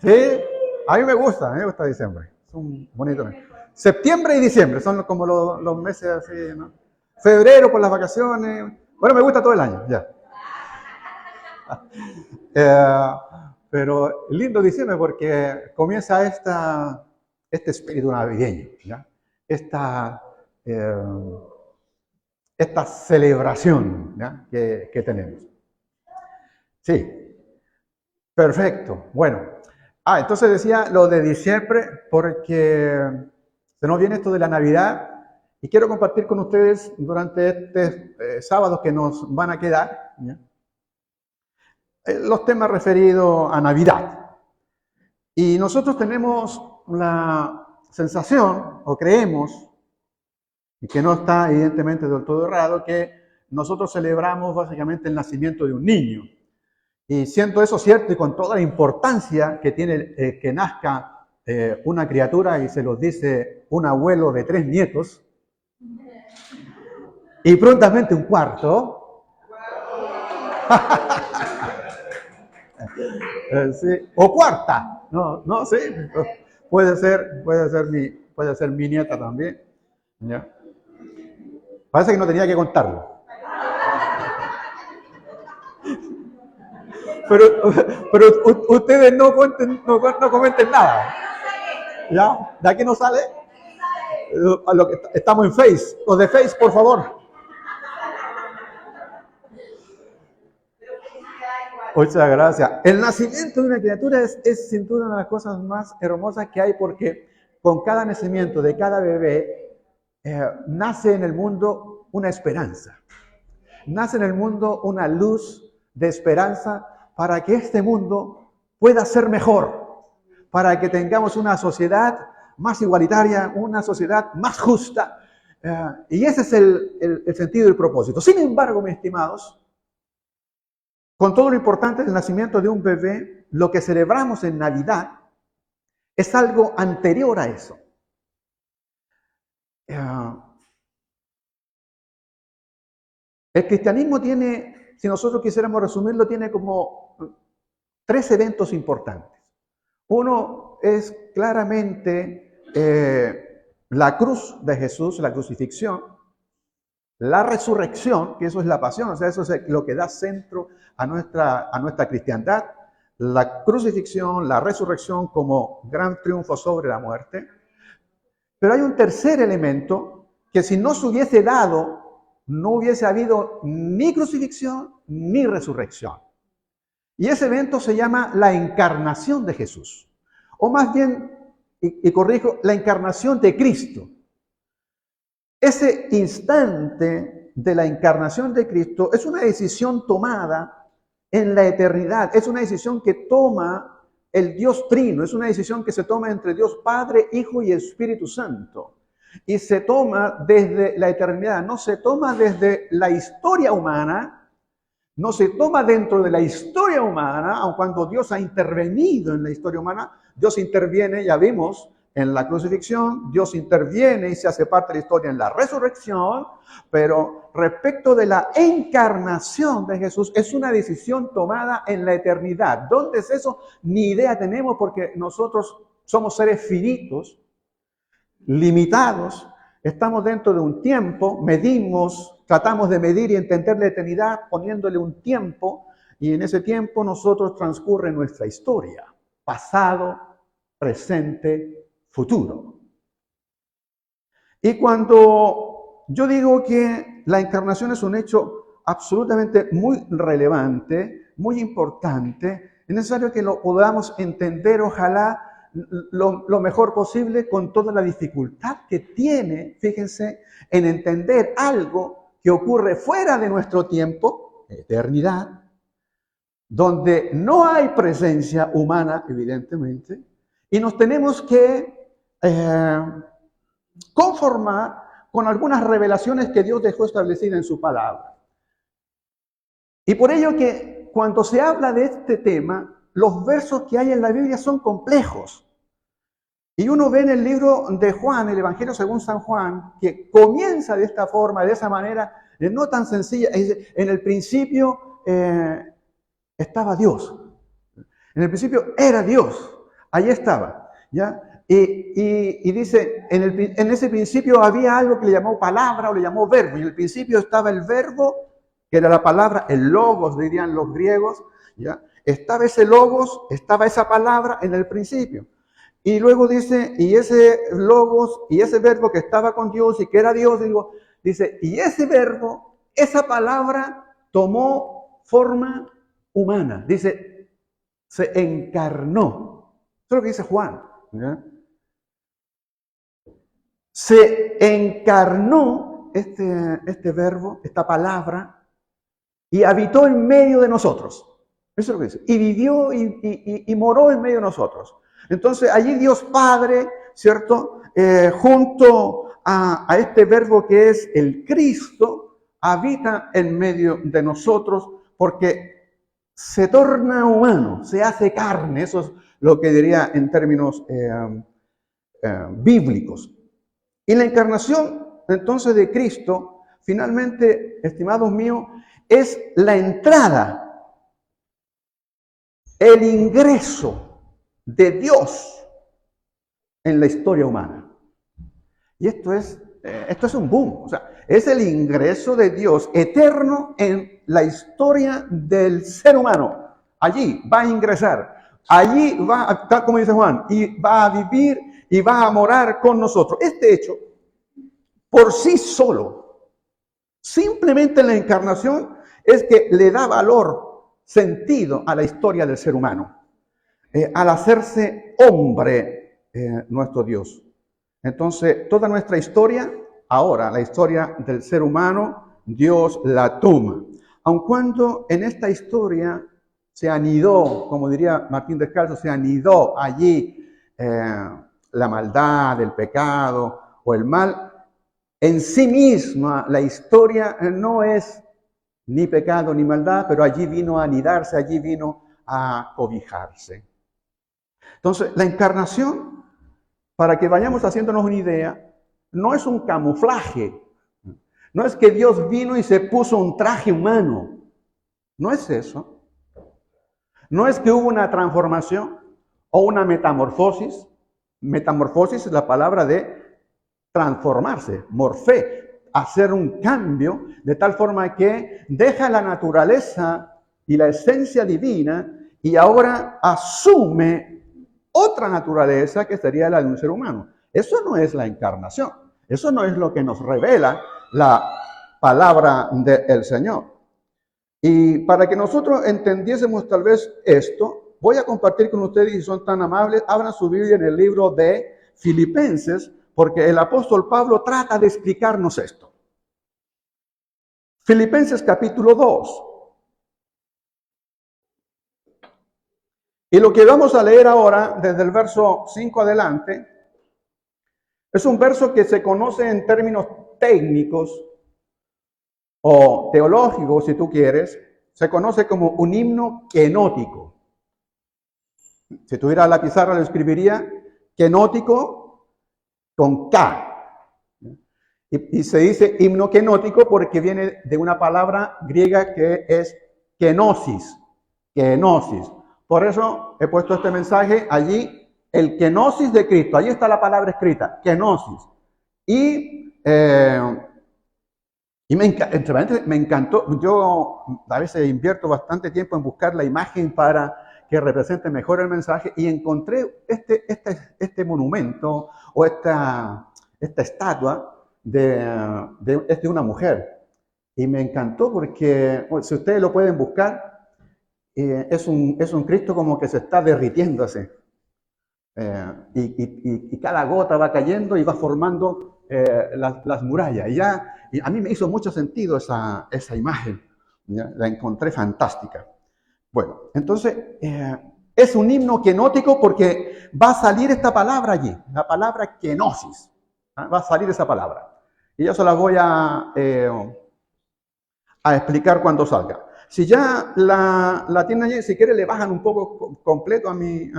Sí, a mí me gusta diciembre. Es un bonito mes. Septiembre y diciembre son como los meses así, ¿no? Febrero por las vacaciones. Bueno, me gusta todo el año, ya. Eh, pero lindo diciembre porque comienza este espíritu navideño, ¿ya? Esta, eh, esta celebración, ¿ya? que tenemos. Sí, perfecto. Bueno, entonces decía lo de diciembre porque se nos viene esto de la Navidad y quiero compartir con ustedes durante este sábado que nos van a quedar, ¿ya? Los temas referidos a Navidad. Y nosotros tenemos la sensación, o creemos, y que no está evidentemente del todo errado, que nosotros celebramos básicamente el nacimiento de un niño. Y siendo eso cierto y con toda la importancia que tiene que nazca una criatura, y se los dice un abuelo de 3 nietos, y prontamente un cuarto, sí, o cuarta, no, sí, puede ser mi nieta también. ¿Ya? Parece que no tenía que contarlo. Pero ustedes no comenten nada. ¿Ya? ¿De aquí no sale? Estamos en Face. Los de Face, por favor. Muchas gracias. El nacimiento de una criatura es sin duda una de las cosas más hermosas que hay porque con cada nacimiento de cada bebé nace en el mundo una esperanza. Nace en el mundo una luz de esperanza para que este mundo pueda ser mejor, para que tengamos una sociedad más igualitaria, una sociedad más justa. Y ese es el sentido y el propósito. Sin embargo, mis estimados, con todo lo importante del nacimiento de un bebé, lo que celebramos en Navidad es algo anterior a eso. El cristianismo tiene, si nosotros quisiéramos resumirlo, tiene como 3 eventos importantes. Uno es claramente la cruz de Jesús, la crucifixión, la resurrección, que eso es la pasión, o sea, eso es lo que da centro a nuestra cristiandad, la crucifixión, la resurrección como gran triunfo sobre la muerte. Pero hay un tercer elemento que si no se hubiese dado, no hubiese habido ni crucifixión ni resurrección. Y ese evento se llama la encarnación de Jesús. O más bien, y corrijo, la encarnación de Cristo. Ese instante de la encarnación de Cristo es una decisión tomada en la eternidad. Es una decisión que toma el Dios Trino. Es una decisión que se toma entre Dios Padre, Hijo y Espíritu Santo. Y se toma desde la eternidad. No se toma desde la historia humana. No se toma dentro de la historia humana, aun cuando Dios ha intervenido en la historia humana. Dios interviene, ya vimos, en la crucifixión, Dios interviene y se hace parte de la historia en la resurrección, pero respecto de la encarnación de Jesús, es una decisión tomada en la eternidad. ¿Dónde es eso? Ni idea tenemos porque nosotros somos seres finitos, limitados, estamos dentro de un tiempo, medimos, tratamos de medir y entender la eternidad poniéndole un tiempo, y en ese tiempo nosotros transcurre nuestra historia, pasado, presente, futuro. Y cuando yo digo que la encarnación es un hecho absolutamente muy relevante, muy importante, es necesario que lo podamos entender, ojalá, lo mejor posible con toda la dificultad que tiene, fíjense, en entender algo que ocurre fuera de nuestro tiempo, eternidad, donde no hay presencia humana, evidentemente, y nos tenemos que conformar con algunas revelaciones que Dios dejó establecidas en su palabra. Y por ello que cuando se habla de este tema, los versos que hay en la Biblia son complejos. Y uno ve en el libro de Juan, el Evangelio según San Juan, que comienza de esta forma, de esa manera, no tan sencilla. En el principio estaba Dios. En el principio era Dios. Ahí estaba, ¿ya? Y dice, en ese principio había algo que le llamó palabra o le llamó verbo. Y en el principio estaba el verbo, que era la palabra, el logos, dirían los griegos, ¿ya? Estaba ese logos, estaba esa palabra en el principio. Y luego dice, y ese logos y ese verbo que estaba con Dios y que era Dios, dice, y ese verbo, esa palabra tomó forma humana. Dice, se encarnó. Eso es lo que dice Juan, ¿ya? Se encarnó este verbo, esta palabra, y habitó en medio de nosotros. Eso es lo que dice. Y vivió y moró en medio de nosotros. Entonces allí Dios Padre, ¿cierto? Junto a este verbo que es el Cristo, habita en medio de nosotros porque se torna humano, se hace carne. Eso es lo que diría en términos bíblicos. Y la encarnación entonces de Cristo, finalmente, estimados míos, es la entrada, el ingreso de Dios en la historia humana. Y esto es un boom, o sea, es el ingreso de Dios eterno en la historia del ser humano. Allí va a ingresar, allí va, tal como dice Juan, y va a vivir y va a morar con nosotros. Este hecho, por sí solo, simplemente la encarnación, es que le da valor, sentido a la historia del ser humano, al hacerse hombre nuestro Dios. Entonces, toda nuestra historia, ahora la historia del ser humano, Dios la toma. Aun cuando en esta historia se anidó, como diría Martín Descalzo, se anidó allí la maldad, el pecado o el mal, en sí misma la historia no es ni pecado ni maldad, pero allí vino a anidarse, allí vino a cobijarse. Entonces, la encarnación, para que vayamos haciéndonos una idea, no es un camuflaje. No es que Dios vino y se puso un traje humano. No es eso. No es que hubo una transformación o una metamorfosis. Metamorfosis es la palabra de transformarse, morfé, hacer un cambio de tal forma que deja la naturaleza y la esencia divina y ahora asume otra naturaleza que sería la de un ser humano. Eso no es la encarnación. Eso no es lo que nos revela la palabra del Señor. Y para que nosotros entendiésemos tal vez esto, voy a compartir con ustedes, si son tan amables, abran su Biblia en el libro de Filipenses, porque el apóstol Pablo trata de explicarnos esto. Filipenses capítulo 2. Y lo que vamos a leer ahora, desde el verso 5 adelante, es un verso que se conoce en términos técnicos o teológicos, si tú quieres. Se conoce como un himno kenótico. Si tuviera la pizarra, lo escribiría kenótico con K. Y se dice himno kenótico porque viene de una palabra griega que es kenosis. Kenosis. Por eso he puesto este mensaje allí, el kenosis de Cristo. Allí está la palabra escrita, kenosis. Y me encantó. Yo a veces invierto bastante tiempo en buscar la imagen para que represente mejor el mensaje y encontré este monumento o esta estatua de una mujer. Y me encantó porque, si ustedes lo pueden buscar, es un Cristo como que se está derritiéndose. Y cada gota va cayendo y va formando las murallas. Y a mí me hizo mucho sentido esa imagen. ¿Ya? La encontré fantástica. Bueno, entonces es un himno kenótico porque va a salir esta palabra allí, la palabra kenosis. Va a salir esa palabra. Y yo se las voy a explicar cuando salga. Si ya la tienen allí, si quiere le bajan un poco completo a mi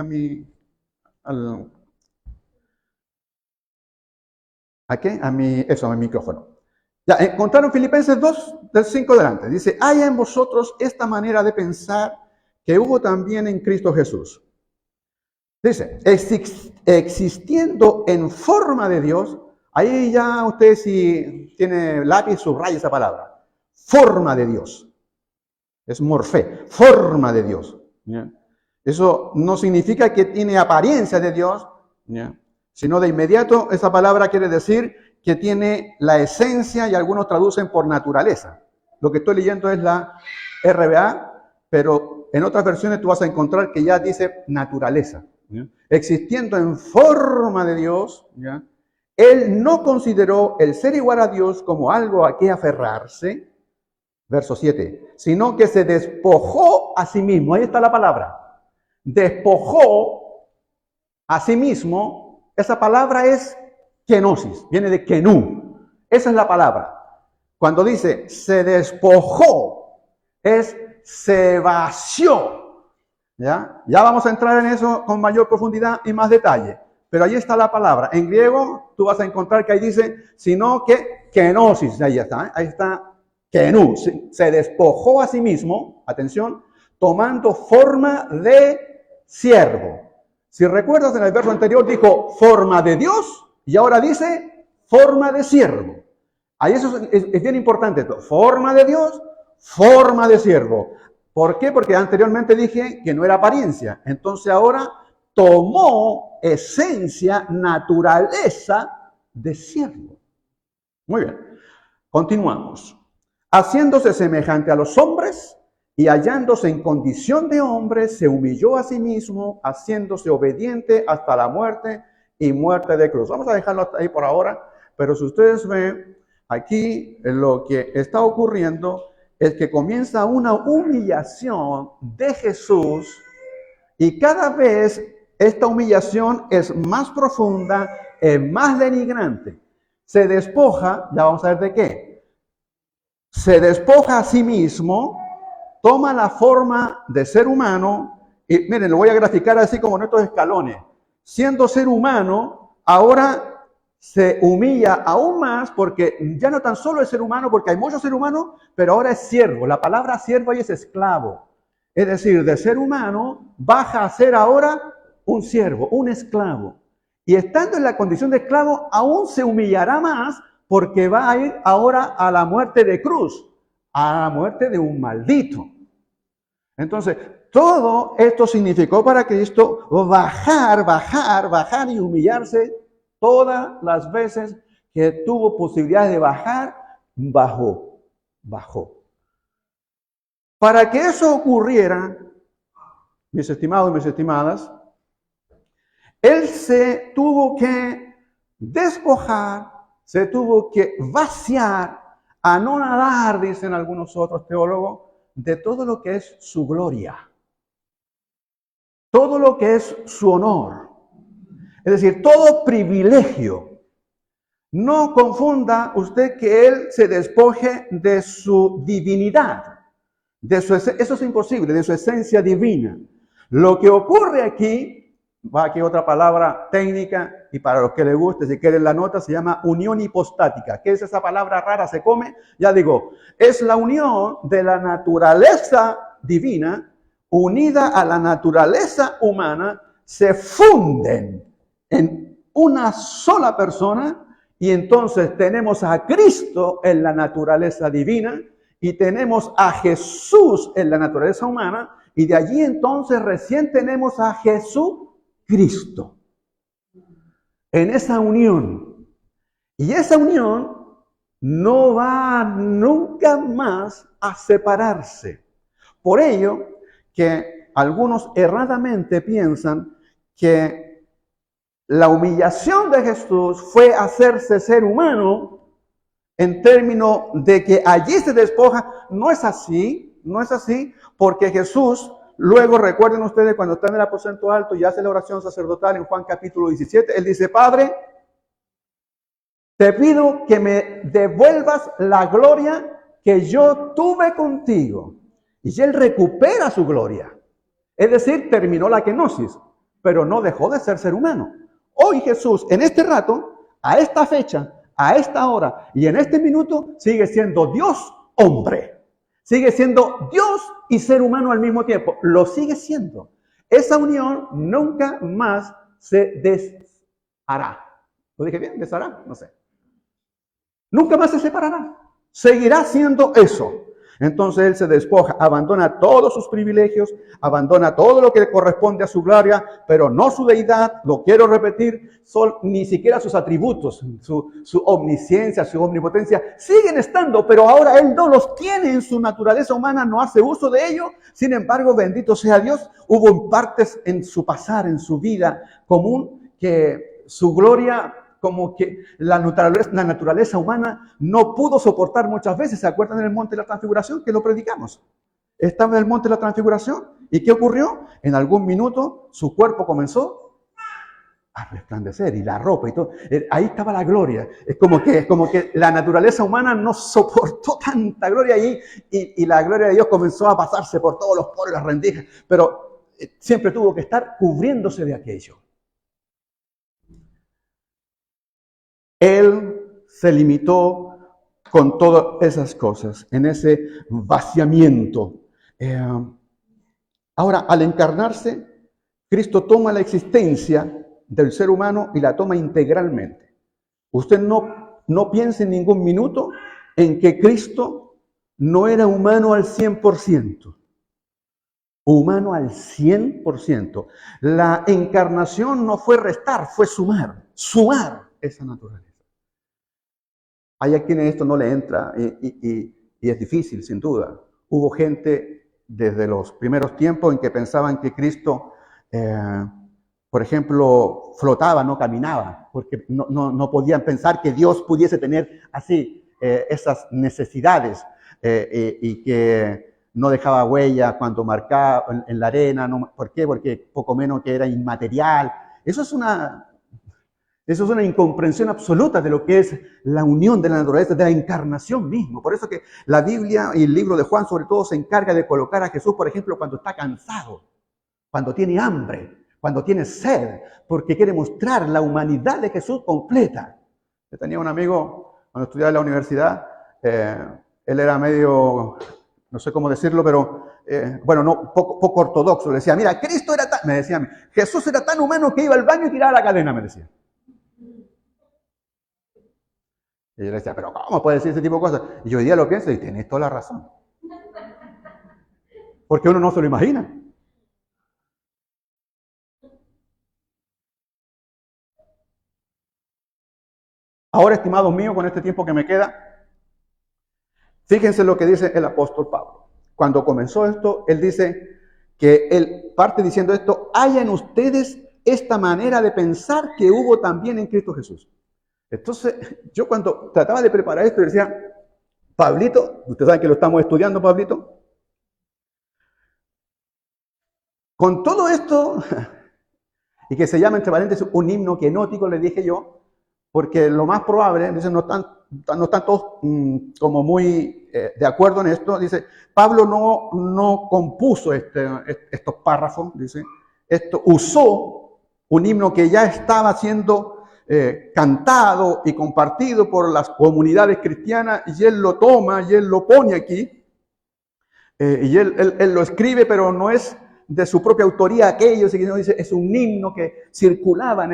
micrófono. Ya, encontraron Filipenses 2, del 5 adelante. Dice, hay en vosotros esta manera de pensar que hubo también en Cristo Jesús. Dice, existiendo en forma de Dios, ahí ya usted si tiene lápiz subraya esa palabra, forma de Dios. Es morfé, forma de Dios. ¿Ya? Eso no significa que tiene apariencia de Dios, ¿ya? Sino de inmediato esa palabra quiere decir que tiene la esencia y algunos traducen por naturaleza. Lo que estoy leyendo es la RBA, pero en otras versiones tú vas a encontrar que ya dice naturaleza. ¿Ya? Existiendo en forma de Dios, ¿ya? Él no consideró el ser igual a Dios como algo a que aferrarse, verso 7, sino que se despojó a sí mismo. Ahí está la palabra. Despojó a sí mismo. Esa palabra es kenosis, viene de kenú. Esa es la palabra. Cuando dice se despojó, es se vació. ¿Ya? Ya vamos a entrar en eso con mayor profundidad y más detalle. Pero ahí está la palabra. En griego tú vas a encontrar que ahí dice, sino que kenosis. Ahí está, ahí está kenú. Se despojó a sí mismo, atención, tomando forma de siervo. Si recuerdas, en el verso anterior dijo forma de Dios y ahora dice forma de siervo. Ahí eso es bien importante. Forma de Dios, forma de siervo. ¿Por qué? Porque anteriormente dije que no era apariencia. Entonces ahora tomó esencia, naturaleza de siervo. Muy bien. Continuamos. Haciéndose semejante a los hombres y hallándose en condición de hombre, se humilló a sí mismo, haciéndose obediente hasta la muerte y muerte de cruz. Vamos a dejarlo ahí por ahora, pero si ustedes ven, aquí lo que está ocurriendo es que comienza una humillación de Jesús y cada vez esta humillación es más profunda, es más denigrante. Se despoja, ya vamos a ver de qué. Se despoja a sí mismo, toma la forma de ser humano, y miren, lo voy a graficar así como en estos escalones. Siendo ser humano, ahora se humilla aún más porque ya no tan solo es ser humano, porque hay muchos seres humanos, pero ahora es siervo. La palabra siervo ahí es esclavo. Es decir, de ser humano baja a ser ahora un siervo, un esclavo. Y estando en la condición de esclavo, aún se humillará más porque va a ir ahora a la muerte de cruz, a la muerte de un maldito. Entonces, todo esto significó para Cristo bajar y humillarse todas las veces que tuvo posibilidades de bajar, bajó. Para que eso ocurriera, mis estimados y mis estimadas, Él se tuvo que despojar, se tuvo que vaciar, anonadar, dicen algunos otros teólogos, de todo lo que es su gloria, todo lo que es su honor, es decir, todo privilegio. No confunda usted que Él se despoje de su divinidad, eso es imposible, de su esencia divina. Lo que ocurre aquí, va aquí otra palabra técnica, y para los que les guste, si quieren la nota, se llama unión hipostática. ¿Qué es esa palabra rara? ¿Se come? Ya digo, es la unión de la naturaleza divina unida a la naturaleza humana, se funden en una sola persona, y entonces tenemos a Cristo en la naturaleza divina y tenemos a Jesús en la naturaleza humana, y de allí entonces recién tenemos a Jesucristo en esa unión. Y esa unión no va nunca más a separarse. Por ello que algunos erradamente piensan que la humillación de Jesús fue hacerse ser humano en términos de que allí se despoja. No es así, porque Jesús, luego recuerden ustedes cuando está en el aposento alto y hace la oración sacerdotal en Juan capítulo 17, Él dice, Padre, te pido que me devuelvas la gloria que yo tuve contigo. Y Él recupera su gloria. Es decir, terminó la kenosis, pero no dejó de ser humano. Hoy Jesús, en este rato, a esta fecha, a esta hora y en este minuto, sigue siendo Dios hombre. Sigue siendo Dios y ser humano al mismo tiempo. Lo sigue siendo. Esa unión nunca más se deshará. ¿Lo dije bien? ¿Deshará? No sé. Nunca más se separará. Seguirá siendo eso. Entonces Él se despoja, abandona todos sus privilegios, abandona todo lo que le corresponde a su gloria, pero no su deidad, lo quiero repetir, ni siquiera sus atributos, su omnisciencia, su omnipotencia, siguen estando, pero ahora Él no los tiene en su naturaleza humana, no hace uso de ello. Sin embargo, bendito sea Dios, hubo partes en su pasar, en su vida común, que su gloria, como que la naturaleza humana no pudo soportar muchas veces. ¿Se acuerdan del monte de la transfiguración que lo predicamos? Estaba en el monte de la transfiguración. ¿Y qué ocurrió? En algún minuto su cuerpo comenzó a resplandecer y la ropa y todo. Ahí estaba la gloria. Es como que la naturaleza humana no soportó tanta gloria ahí y la gloria de Dios comenzó a pasarse por todos los poros y las rendijas. Pero siempre tuvo que estar cubriéndose de aquello. Él se limitó con todas esas cosas, en ese vaciamiento. Ahora, al encarnarse, Cristo toma la existencia del ser humano y la toma integralmente. Usted no piense en ningún minuto en que Cristo no era humano al 100%. Humano al 100%. La encarnación no fue restar, fue sumar esa naturaleza. Hay a quienes esto no le entra y es difícil, sin duda. Hubo gente desde los primeros tiempos en que pensaban que Cristo, por ejemplo, flotaba, no caminaba, porque no podían pensar que Dios pudiese tener así esas necesidades y que no dejaba huella cuando marcaba en la arena. No, ¿por qué? Porque poco menos que era inmaterial. Eso es una incomprensión absoluta de lo que es la unión de la naturaleza, de la encarnación mismo. Por eso que la Biblia y el libro de Juan sobre todo se encarga de colocar a Jesús, por ejemplo, cuando está cansado, cuando tiene hambre, cuando tiene sed, porque quiere mostrar la humanidad de Jesús completa. Yo tenía un amigo cuando estudiaba en la universidad, él era medio, no sé cómo decirlo, pero poco ortodoxo. Le decía, mira, Cristo era tan, me decía, Jesús era tan humano que iba al baño y tiraba la cadena, me decía. Y yo le decía, pero ¿cómo puede decir ese tipo de cosas? Y yo hoy día lo pienso y tienes toda la razón. Porque uno no se lo imagina. Ahora, estimados míos, con este tiempo que me queda, fíjense lo que dice el apóstol Pablo. Cuando comenzó esto, él dice que él parte diciendo esto: haya en ustedes esta manera de pensar que hubo también en Cristo Jesús. Entonces, yo cuando trataba de preparar esto, decía, Pablito, ustedes saben que lo estamos estudiando, Pablito, con todo esto, y que se llama entre paréntesis un himno kenótico, le dije yo, porque lo más probable, dice, no están todos como muy de acuerdo en esto. Dice, Pablo no compuso estos párrafos, dice, esto usó un himno que ya estaba siendo cantado y compartido por las comunidades cristianas, y él lo toma y él lo pone aquí, y él lo escribe, pero no es de su propia autoría aquello, sino dice, es un himno que circulaba en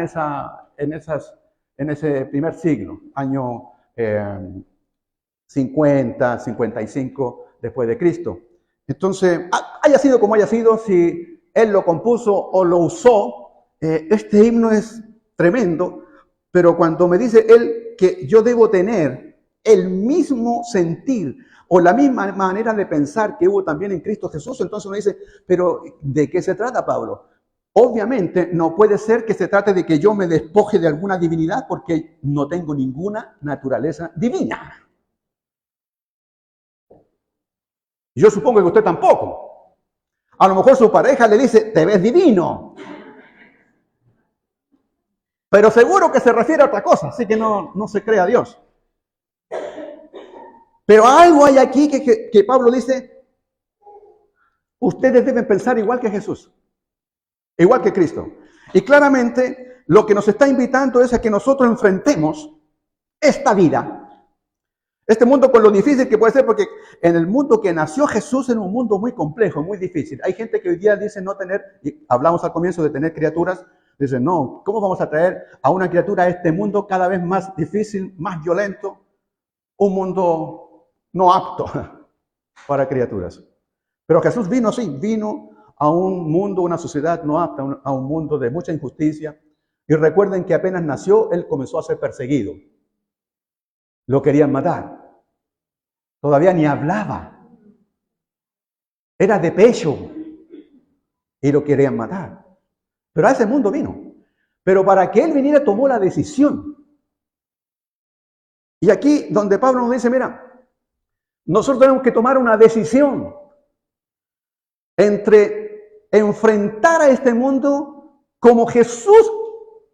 ese primer siglo, año 50, 55 después de Cristo. Entonces, haya sido como haya sido, si él lo compuso o lo usó, este himno es tremendo. Pero cuando me dice él que yo debo tener el mismo sentir o la misma manera de pensar que hubo también en Cristo Jesús, entonces uno dice, pero ¿de qué se trata, Pablo? Obviamente no puede ser que se trate de que yo me despoje de alguna divinidad, porque no tengo ninguna naturaleza divina. Yo supongo que usted tampoco. A lo mejor su pareja le dice, te ves divino. Pero seguro que se refiere a otra cosa, así que no se crea Dios. Pero algo hay aquí que Pablo dice, ustedes deben pensar igual que Jesús, igual que Cristo. Y claramente lo que nos está invitando es a que nosotros enfrentemos esta vida Este mundo con lo difícil que puede ser, porque en el mundo que nació Jesús era un mundo muy complejo, muy difícil. Hay gente que hoy día dice no tener, y hablamos al comienzo de tener criaturas, dice no, ¿cómo vamos a traer a una criatura a este mundo cada vez más difícil, más violento? Un mundo no apto para criaturas. Pero Jesús vino, sí, vino a un mundo, una sociedad no apta, a un mundo de mucha injusticia. Y recuerden que apenas nació, Él comenzó a ser perseguido. Lo querían matar. Todavía ni hablaba. Era de pecho. Y lo querían matar. Pero a ese mundo vino. Pero para que Él viniera tomó la decisión. Y aquí donde Pablo nos dice, mira, nosotros tenemos que tomar una decisión entre enfrentar a este mundo como Jesús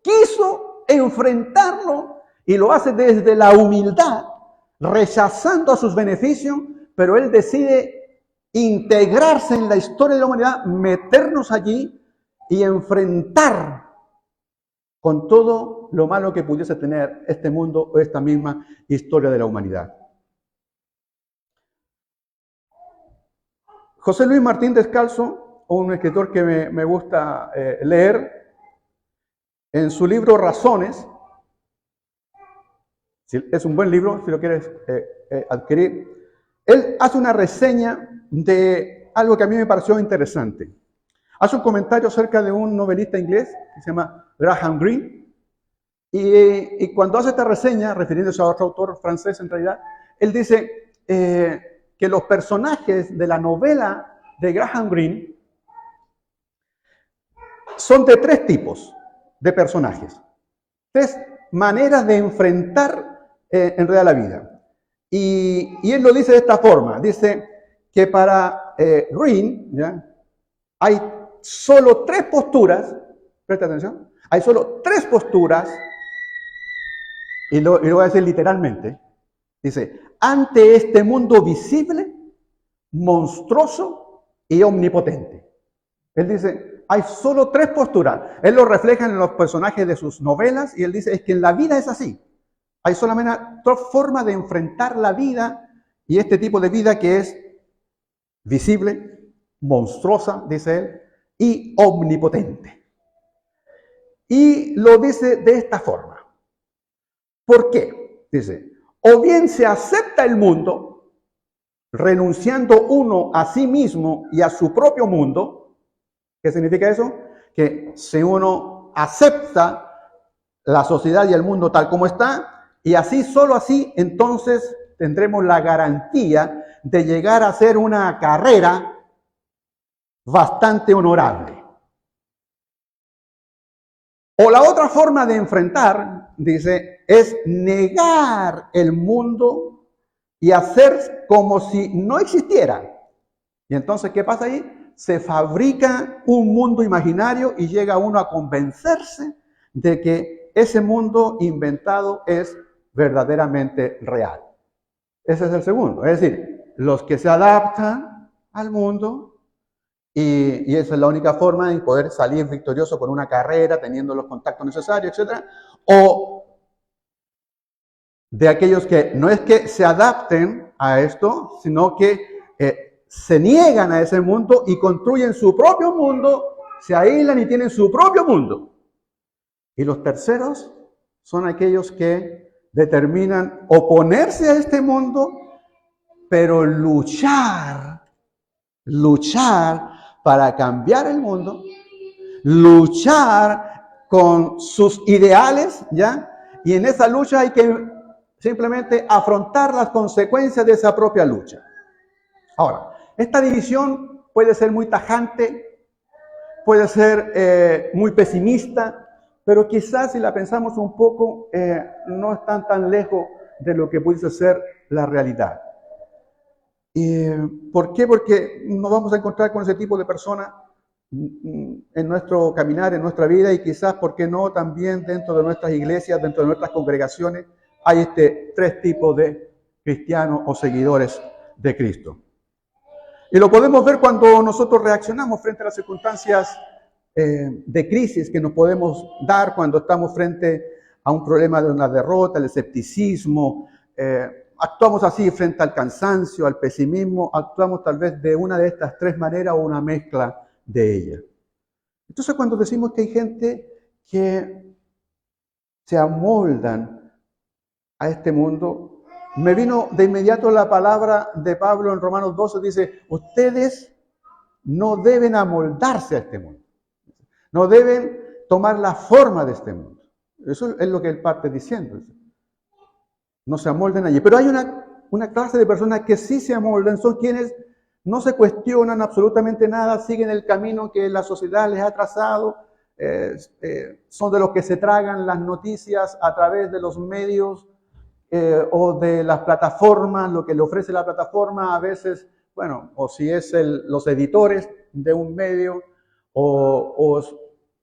quiso enfrentarlo, y lo hace desde la humildad, rechazando a sus beneficios, pero Él decide integrarse en la historia de la humanidad, meternos allí y enfrentar con todo lo malo que pudiese tener este mundo o esta misma historia de la humanidad. José Luis Martín Descalzo, un escritor que me gusta leer, en su libro Razones, es un buen libro si lo quieres adquirir, él hace una reseña de algo que a mí me pareció interesante. Hace un comentario acerca de un novelista inglés que se llama Graham Greene, y cuando hace esta reseña, refiriéndose a otro autor francés en realidad, él dice que los personajes de la novela de Graham Greene son de tres tipos de personajes, tres maneras de enfrentar en realidad la vida. Y él lo dice de esta forma, dice que para Greene, ¿ya?, hay solo tres posturas, presta atención, hay solo tres posturas, y lo voy a decir literalmente, dice, ante este mundo visible, monstruoso y omnipotente. Él dice, hay solo tres posturas. Él lo refleja en los personajes de sus novelas, y él dice, es que en la vida es así. Hay solamente dos formas de enfrentar la vida, y este tipo de vida que es visible, monstruosa, dice él, y omnipotente. Y lo dice de esta forma. ¿Por qué? Dice, o bien se acepta el mundo, renunciando uno a sí mismo y a su propio mundo. ¿Qué significa eso? Que si uno acepta la sociedad y el mundo tal como está, y así, solo así, entonces tendremos la garantía de llegar a hacer una carrera bastante honorable. O la otra forma de enfrentar, dice, es negar el mundo y hacer como si no existiera. Y entonces, ¿qué pasa ahí? Se fabrica un mundo imaginario y llega uno a convencerse de que ese mundo inventado es verdaderamente real. Ese es el segundo. Es decir, los que se adaptan al mundo, y esa es la única forma de poder salir victorioso con una carrera, teniendo los contactos necesarios, etc. O de aquellos que no es que se adapten a esto, sino que se niegan a ese mundo y construyen su propio mundo, se aíslan y tienen su propio mundo. Y los terceros son aquellos que determinan oponerse a este mundo, pero luchar para cambiar el mundo, luchar con sus ideales, ¿ya? Y en esa lucha hay que simplemente afrontar las consecuencias de esa propia lucha. Ahora, esta división puede ser muy tajante, puede ser muy pesimista, pero quizás si la pensamos un poco, no están tan lejos de lo que pudiese ser la realidad. ¿Por qué? Porque nos vamos a encontrar con ese tipo de personas en nuestro caminar, en nuestra vida, y quizás, ¿por qué no?, también dentro de nuestras iglesias, dentro de nuestras congregaciones, hay tres tipos de cristianos o seguidores de Cristo. Y lo podemos ver cuando nosotros reaccionamos frente a las circunstancias de crisis que nos podemos dar cuando estamos frente a un problema de una derrota, el escepticismo, actuamos así frente al cansancio, al pesimismo, actuamos tal vez de una de estas tres maneras o una mezcla de ellas. Entonces cuando decimos que hay gente que se amoldan a este mundo, me vino de inmediato la palabra de Pablo en Romanos 12, dice, ustedes no deben amoldarse a este mundo, no deben tomar la forma de este mundo. Eso es lo que él parte diciendo. No se amolden allí. Pero hay una clase de personas que sí se amoldan, son quienes no se cuestionan absolutamente nada, siguen el camino que la sociedad les ha trazado, son de los que se tragan las noticias a través de los medios o de las plataformas, lo que le ofrece la plataforma a veces, bueno, o si es los editores de un medio, o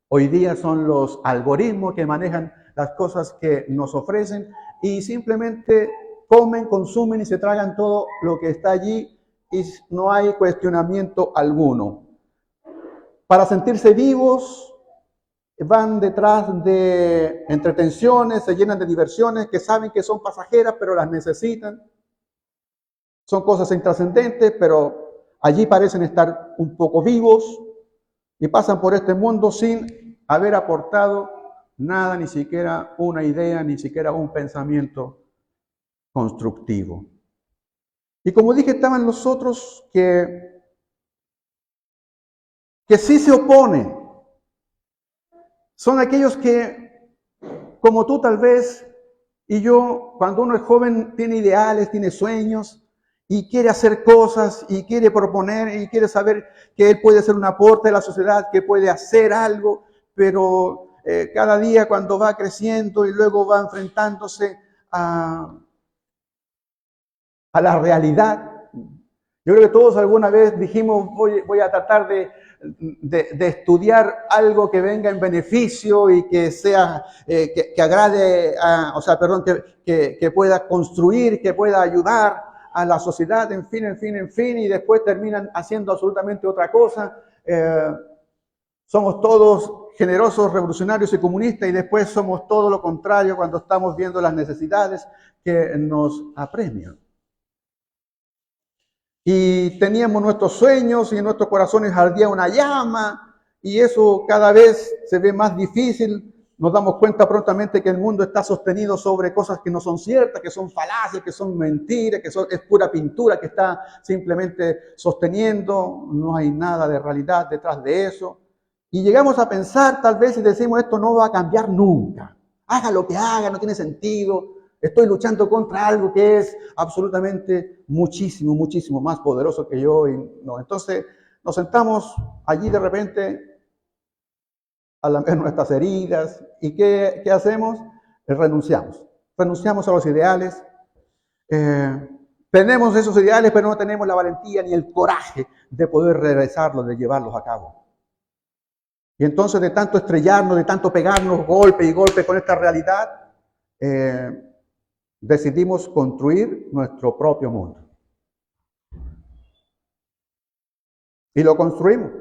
hoy día son los algoritmos que manejan las cosas que nos ofrecen y simplemente comen, consumen y se tragan todo lo que está allí y no hay cuestionamiento alguno. Para sentirse vivos, van detrás de entretenciones, se llenan de diversiones que saben que son pasajeras, pero las necesitan. Son cosas intrascendentes, pero allí parecen estar un poco vivos y pasan por este mundo sin haber aportado nada, ni siquiera una idea, ni siquiera un pensamiento constructivo. Y como dije, estaban los otros que sí se oponen. Son aquellos que, como tú tal vez, y yo, cuando uno es joven, tiene ideales, tiene sueños, y quiere hacer cosas, y quiere proponer, y quiere saber que él puede hacer un aporte a la sociedad, que puede hacer algo, pero cada día cuando va creciendo y luego va enfrentándose a la realidad. Yo creo que todos alguna vez dijimos, voy a tratar de estudiar algo que venga en beneficio y que sea, que agrade, que pueda construir, que pueda ayudar a la sociedad, en fin, y después terminan haciendo absolutamente otra cosa. Somos todos generosos, revolucionarios y comunistas y después somos todo lo contrario cuando estamos viendo las necesidades que nos apremian. Y teníamos nuestros sueños y en nuestros corazones ardía una llama y eso cada vez se ve más difícil. Nos damos cuenta prontamente que el mundo está sostenido sobre cosas que no son ciertas, que son falacias, que son mentiras, es pura pintura que está simplemente sosteniendo. No hay nada de realidad detrás de eso. Y llegamos a pensar tal vez y decimos esto no va a cambiar nunca. Haga lo que haga, no tiene sentido. Estoy luchando contra algo que es absolutamente muchísimo más poderoso que yo. No. Entonces nos sentamos allí de repente a lamer nuestras heridas. ¿Y qué hacemos? Renunciamos. Renunciamos a los ideales. Tenemos esos ideales, pero no tenemos la valentía ni el coraje de poder regresarlos, de llevarlos a cabo. Y entonces de tanto estrellarnos, de tanto pegarnos golpe y golpe con esta realidad, decidimos construir nuestro propio mundo. Y lo construimos.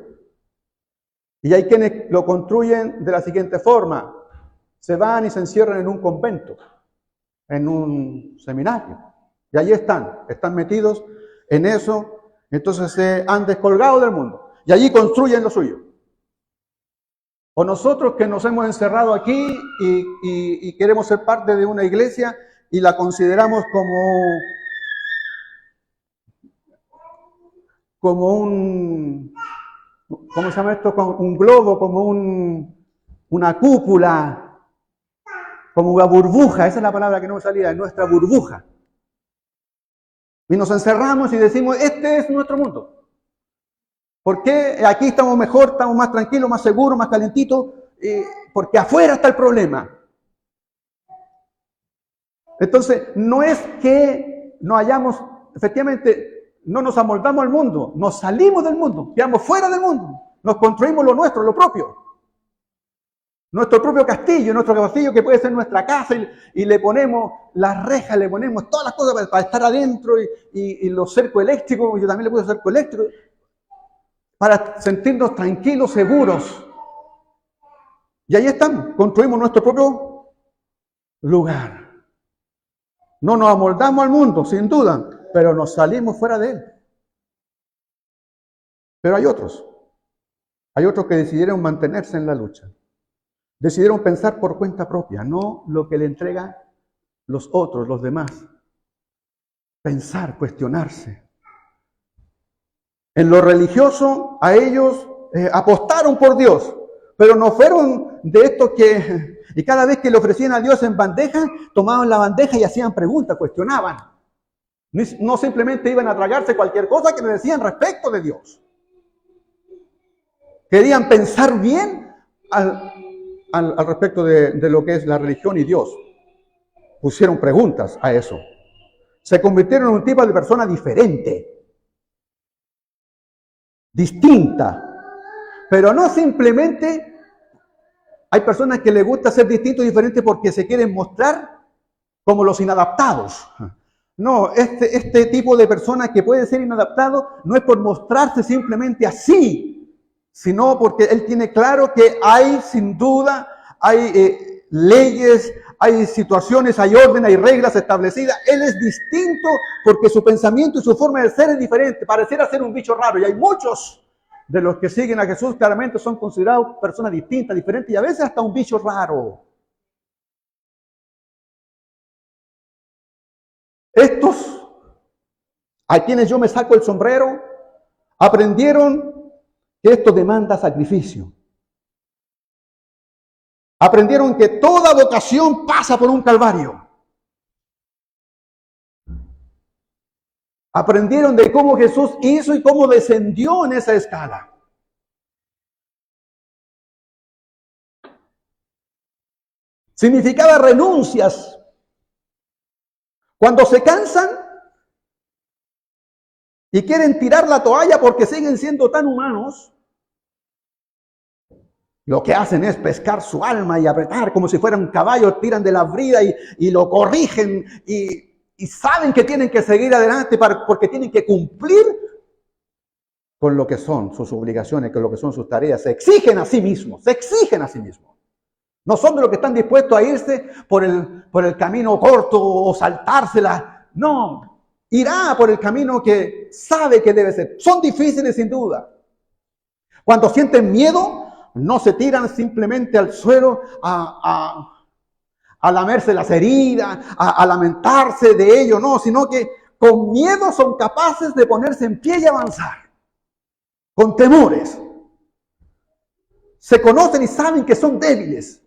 Y hay quienes lo construyen de la siguiente forma. Se van y se encierran en un convento, en un seminario. Y allí están metidos en eso. Entonces se han descolgado del mundo. Y allí construyen lo suyo. O nosotros que nos hemos encerrado aquí y queremos ser parte de una iglesia y la consideramos como un, ¿cómo se llama esto? Como un globo, como una cúpula, como una burbuja, esa es la palabra que no me salía, nuestra burbuja. Y nos encerramos y decimos, este es nuestro mundo. ¿Por qué aquí estamos mejor, estamos más tranquilos, más seguros, más calentitos? Porque afuera está el problema. Entonces, no es que no hayamos, efectivamente, no nos amoldamos al mundo, nos salimos del mundo, quedamos fuera del mundo, nos construimos lo nuestro, lo propio. Nuestro propio castillo, nuestro castillo que puede ser nuestra casa y le ponemos las rejas, le ponemos todas las cosas para estar adentro y los cercos eléctricos, yo también le puse cerco eléctrico, para sentirnos tranquilos, seguros. Y ahí estamos, construimos nuestro propio lugar. No nos amoldamos al mundo, sin duda, pero nos salimos fuera de él. Pero hay otros que decidieron mantenerse en la lucha. Decidieron pensar por cuenta propia, no lo que le entregan los otros, los demás. Pensar, cuestionarse. En lo religioso, a ellos apostaron por Dios, pero no fueron de estos que, y cada vez que le ofrecían a Dios en bandeja, tomaban la bandeja y hacían preguntas, cuestionaban. No simplemente iban a tragarse cualquier cosa que le decían respecto de Dios. Querían pensar bien al respecto de lo que es la religión y Dios. Pusieron preguntas a eso. Se convirtieron en un tipo de persona diferente, distinta. Pero no simplemente, hay personas que les gusta ser distintos y diferentes porque se quieren mostrar como los inadaptados. No, este tipo de personas que puede ser inadaptado no es por mostrarse simplemente así, sino porque él tiene claro que hay, sin duda, hay leyes, hay situaciones, hay orden, hay reglas establecidas. Él es distinto porque su pensamiento y su forma de ser es diferente. Pareciera ser un bicho raro y hay muchos de los que siguen a Jesús claramente son considerados personas distintas, diferentes y a veces hasta un bicho raro. Estos, a quienes yo me saco el sombrero, aprendieron que esto demanda sacrificio. Aprendieron que toda vocación pasa por un calvario. Aprendieron de cómo Jesús hizo y cómo descendió en esa escala. Significaba renuncias. Cuando se cansan y quieren tirar la toalla porque siguen siendo tan humanos, lo que hacen es pescar su alma y apretar como si fuera un caballo, tiran de la brida y lo corrigen y saben que tienen que seguir adelante porque tienen que cumplir con lo que son sus obligaciones, con lo que son sus tareas. Se exigen a sí mismos. No son de los que están dispuestos a irse por el camino corto o saltársela. No, irá por el camino que sabe que debe ser. Son difíciles sin duda. Cuando sienten miedo, no se tiran simplemente al suelo a lamerse las heridas, a lamentarse de ello, no, sino que con miedo son capaces de ponerse en pie y avanzar. Con temores. Se conocen y saben que son débiles.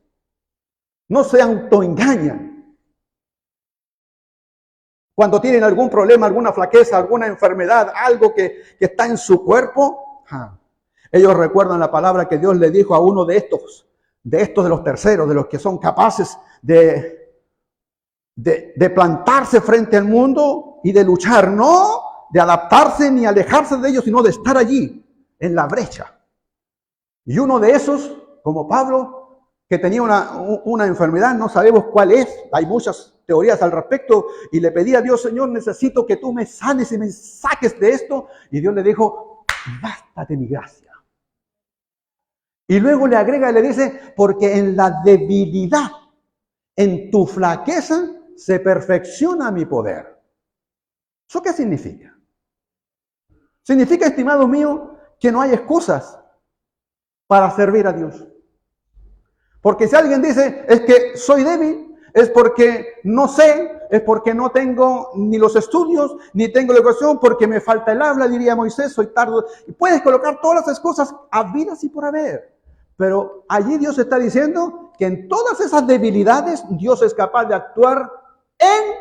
No se autoengañan. Cuando tienen algún problema, alguna flaqueza, alguna enfermedad, algo que está en su cuerpo, ellos recuerdan la palabra que Dios le dijo a uno de los terceros, de los que son capaces de plantarse frente al mundo y de luchar, no de adaptarse ni alejarse de ellos, sino de estar allí, en la brecha. Y uno de esos, como Pablo, que tenía una enfermedad, no sabemos cuál es, hay muchas teorías al respecto, y le pedí a Dios, Señor, necesito que tú me sanes y me saques de esto, y Dios le dijo, bástate mi gracia. Y luego le agrega y le dice, porque en la debilidad, en tu flaqueza, se perfecciona mi poder. ¿Eso qué significa? Significa, estimados míos, que no hay excusas para servir a Dios. Porque si alguien dice, es que soy débil, es porque no sé, es porque no tengo ni los estudios, ni tengo la educación, porque me falta el habla, diría Moisés, soy tardo. Y puedes colocar todas las excusas habidas y por haber. Pero allí Dios está diciendo que en todas esas debilidades Dios es capaz de actuar en,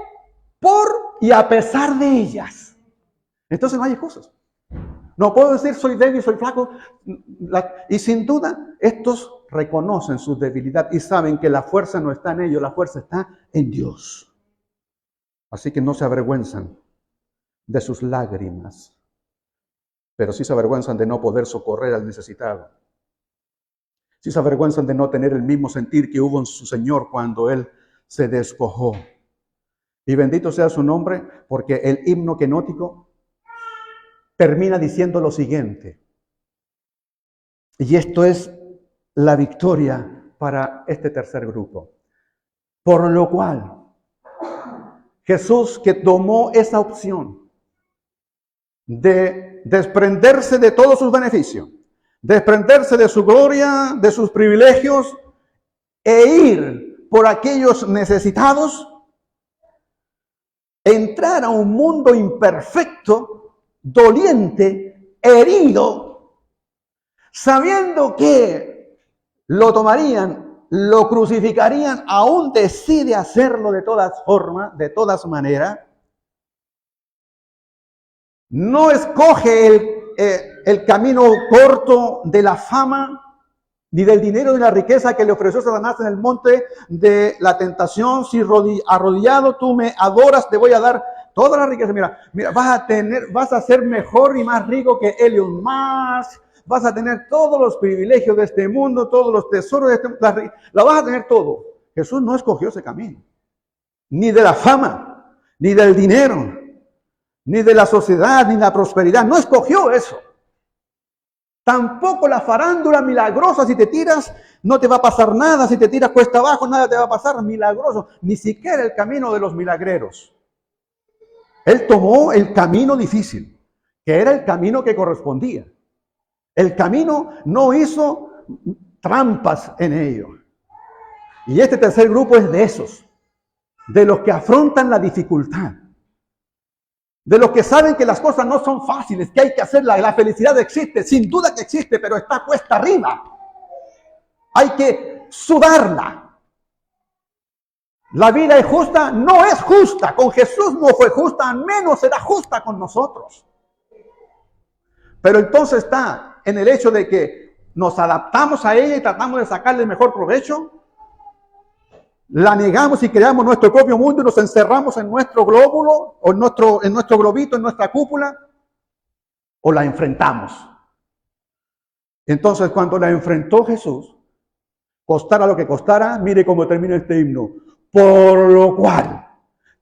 por y a pesar de ellas. Entonces no hay excusas. No puedo decir soy débil, soy flaco. Y sin duda, estos reconocen su debilidad y saben que la fuerza no está en ellos, la fuerza está en Dios. Así que no se avergüenzan de sus lágrimas, pero sí se avergüenzan de no poder socorrer al necesitado. Sí se avergüenzan de no tener el mismo sentir que hubo en su Señor cuando Él se despojó. Y bendito sea su nombre, porque el himno quenótico termina diciendo lo siguiente. Y esto es la victoria para este tercer grupo. Por lo cual, Jesús que tomó esa opción de desprenderse de todos sus beneficios, desprenderse de su gloria, de sus privilegios e ir por aquellos necesitados, entrar a un mundo imperfecto, doliente, herido, sabiendo que lo tomarían, lo crucificarían, aún decide hacerlo de todas formas, de todas maneras. No escoge el camino corto de la fama, ni del dinero ni la riqueza que le ofreció Satanás en el monte de la tentación. Si arrodillado tú me adoras, te voy a dar toda la riqueza. Mira, vas a ser mejor y más rico que Elon Musk, vas a tener todos los privilegios de este mundo, todos los tesoros de este mundo, la vas a tener todo. Jesús no escogió ese camino, ni de la fama, ni del dinero, ni de la sociedad, ni la prosperidad. No escogió eso. Tampoco la farándula milagrosa. Si te tiras, no te va a pasar nada. Si te tiras cuesta abajo, nada te va a pasar. Milagroso. Ni siquiera el camino de los milagreros. Él tomó el camino difícil, que era el camino que correspondía. El camino no hizo trampas en ello. Y este tercer grupo es de esos, de los que afrontan la dificultad, de los que saben que las cosas no son fáciles, que hay que hacerla. La felicidad existe, sin duda que existe, pero está cuesta arriba. Hay que sudarla. La vida es justa, no es justa. Con Jesús no fue justa, menos será justa con nosotros. Pero entonces está en el hecho de que nos adaptamos a ella y tratamos de sacarle el mejor provecho. La negamos y creamos nuestro propio mundo y nos encerramos en nuestro glóbulo, o en nuestro globito, en nuestra cúpula, o la enfrentamos. Entonces, cuando la enfrentó Jesús, costara lo que costara, mire cómo termina este himno. Por lo cual,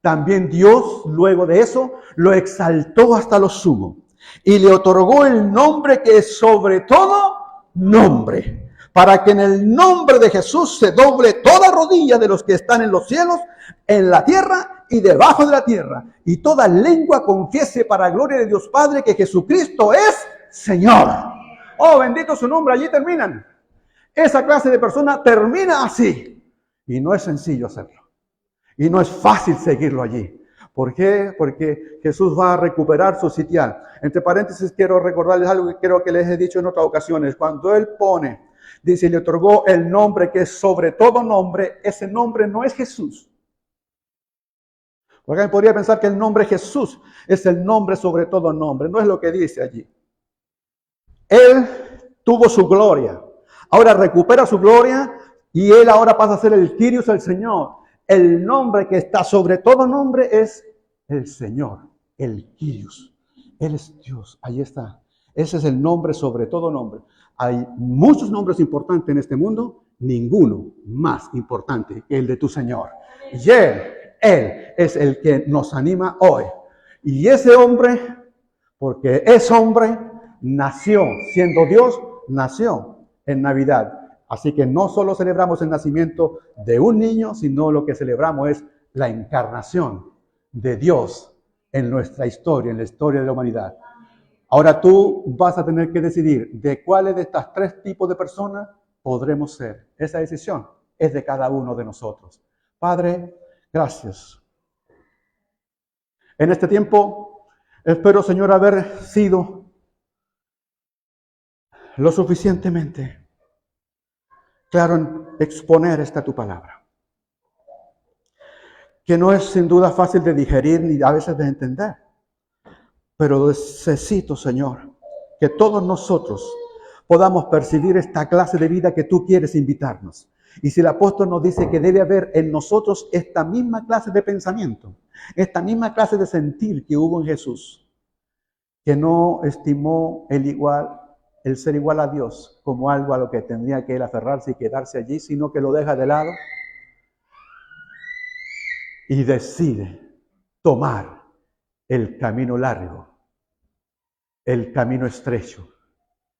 también Dios, luego de eso, lo exaltó hasta lo sumo y le otorgó el nombre que es sobre todo nombre, para que en el nombre de Jesús se doble toda rodilla de los que están en los cielos, en la tierra y debajo de la tierra, y toda lengua confiese para gloria de Dios Padre que Jesucristo es Señor. Oh, bendito su nombre. Allí terminan. Esa clase de persona termina así. Y no es sencillo hacerlo. Y no es fácil seguirlo allí. ¿Por qué? Porque Jesús va a recuperar su sitial. Entre paréntesis, quiero recordarles algo que creo que les he dicho en otras ocasiones. Cuando Él pone, dice, le otorgó el nombre que es sobre todo nombre, ese nombre no es Jesús. Porque alguien podría pensar que el nombre Jesús es el nombre sobre todo nombre. No es lo que dice allí. Él tuvo su gloria. Ahora recupera su gloria y Él ahora pasa a ser el Kyrios, el Señor. El nombre que está sobre todo nombre es el Señor, el Kyrios. Él es Dios, ahí está. Ese es el nombre sobre todo nombre. Hay muchos nombres importantes en este mundo, ninguno más importante que el de tu Señor. Y Él es el que nos anima hoy. Y ese hombre, porque es hombre, nació, siendo Dios, nació en Navidad. Así que no solo celebramos el nacimiento de un niño, sino lo que celebramos es la encarnación de Dios en nuestra historia, en la historia de la humanidad. Ahora tú vas a tener que decidir de cuáles de estas tres tipos de personas podremos ser. Esa decisión es de cada uno de nosotros. Padre, gracias. En este tiempo, espero, Señor, haber sido lo suficientemente claro en exponer esta tu palabra, que no es sin duda fácil de digerir ni a veces de entender, pero necesito, Señor, que todos nosotros podamos percibir esta clase de vida que tú quieres invitarnos. Y si el apóstol nos dice que debe haber en nosotros esta misma clase de pensamiento, esta misma clase de sentir que hubo en Jesús, que no estimó el ser igual a Dios como algo a lo que tendría que él aferrarse y quedarse allí, sino que lo deja de lado y decide tomar el camino largo, el camino estrecho,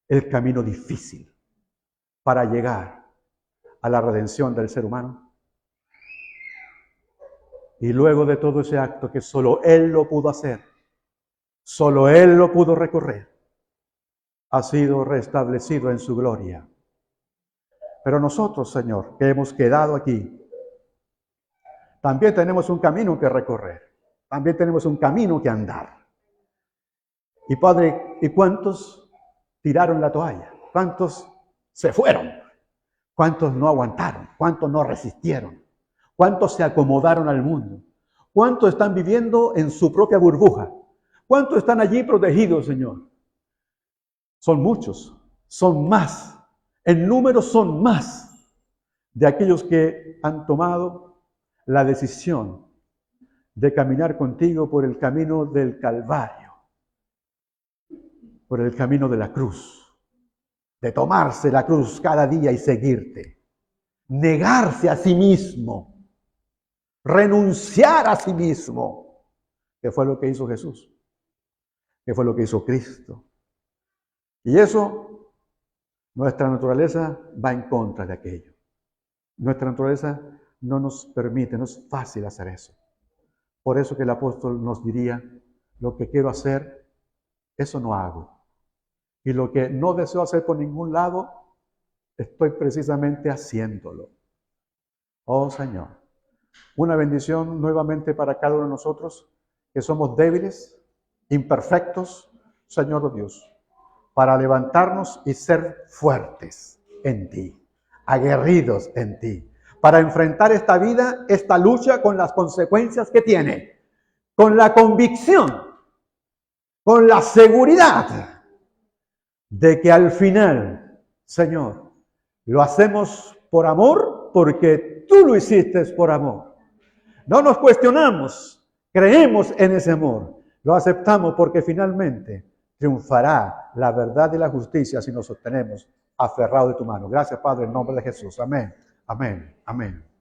el camino difícil para llegar a la redención del ser humano. Y luego de todo ese acto que solo Él lo pudo hacer, solo Él lo pudo recorrer, ha sido restablecido en su gloria. Pero nosotros, Señor, que hemos quedado aquí, también tenemos un camino que recorrer. También tenemos un camino que andar. Y Padre, ¿y cuántos tiraron la toalla? ¿Cuántos se fueron? ¿Cuántos no aguantaron? ¿Cuántos no resistieron? ¿Cuántos se acomodaron al mundo? ¿Cuántos están viviendo en su propia burbuja? ¿Cuántos están allí protegidos, Señor? Son muchos, son más. En número son más de aquellos que han tomado la decisión de caminar contigo por el camino del Calvario, por el camino de la cruz, de tomarse la cruz cada día y seguirte, negarse a sí mismo, renunciar a sí mismo, que fue lo que hizo Jesús, que fue lo que hizo Cristo. Y eso, nuestra naturaleza va en contra de aquello. Nuestra naturaleza no nos permite, no es fácil hacer eso. Por eso que el apóstol nos diría, lo que quiero hacer, eso no hago. Y lo que no deseo hacer por ningún lado, estoy precisamente haciéndolo. Oh Señor, una bendición nuevamente para cada uno de nosotros, que somos débiles, imperfectos, Señor Dios, para levantarnos y ser fuertes en ti, aguerridos en ti, para enfrentar esta vida, esta lucha con las consecuencias que tiene, con la convicción, con la seguridad de que al final, Señor, lo hacemos por amor, porque tú lo hiciste por amor. No nos cuestionamos, creemos en ese amor, lo aceptamos porque finalmente triunfará la verdad y la justicia si nos sostenemos aferrados de tu mano. Gracias, Padre, en nombre de Jesús. Amén, amén, amén.